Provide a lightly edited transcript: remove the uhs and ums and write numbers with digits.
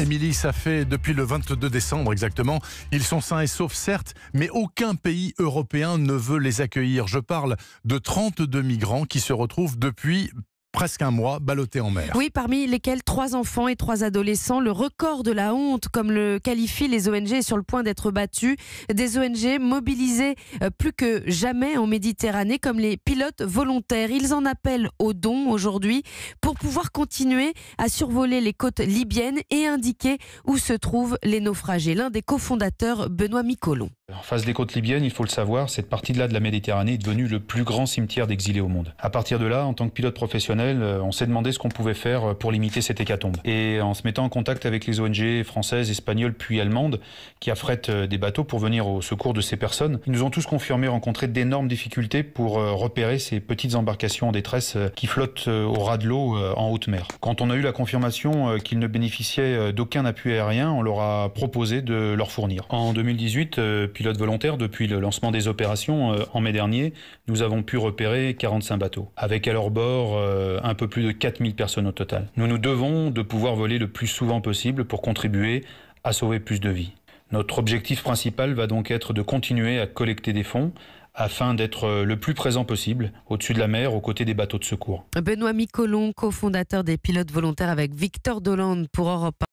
Émilie, ça fait depuis le 22 décembre exactement. Ils sont sains et saufs, certes, mais aucun pays européen ne veut les accueillir. Je parle de 32 migrants qui se retrouvent depuis presque un mois ballottés en mer. Oui, parmi lesquels 3 enfants et 3 adolescents. Le record de la honte, comme le qualifient les ONG, est sur le point d'être battu. Des ONG mobilisées plus que jamais en Méditerranée, comme les pilotes volontaires. Ils en appellent aux dons aujourd'hui pour pouvoir continuer à survoler les côtes libyennes et indiquer où se trouvent les naufragés. L'un des cofondateurs, Benoît Micolon. En face des côtes libyennes, il faut le savoir, cette partie-là de la Méditerranée est devenue le plus grand cimetière d'exilés au monde. À partir de là, en tant que pilote professionnel, on s'est demandé ce qu'on pouvait faire pour limiter cette hécatombe. Et en se mettant en contact avec les ONG françaises, espagnoles puis allemandes qui affrètent des bateaux pour venir au secours de ces personnes, ils nous ont tous confirmé rencontrer d'énormes difficultés pour repérer ces petites embarcations en détresse qui flottent au ras de l'eau en haute mer. Quand on a eu la confirmation qu'ils ne bénéficiaient d'aucun appui aérien, on leur a proposé de leur fournir. En 2018, pilote volontaire, depuis le lancement des opérations en mai dernier, nous avons pu repérer 45 bateaux, avec à leur bord un peu plus de 4000 personnes au total. Nous nous devons de pouvoir voler le plus souvent possible pour contribuer à sauver plus de vies. Notre objectif principal va donc être de continuer à collecter des fonds afin d'être le plus présent possible au-dessus de la mer, aux côtés des bateaux de secours. Benoît Micolon, cofondateur des pilotes volontaires avec Victor Dolande pour Europe 1.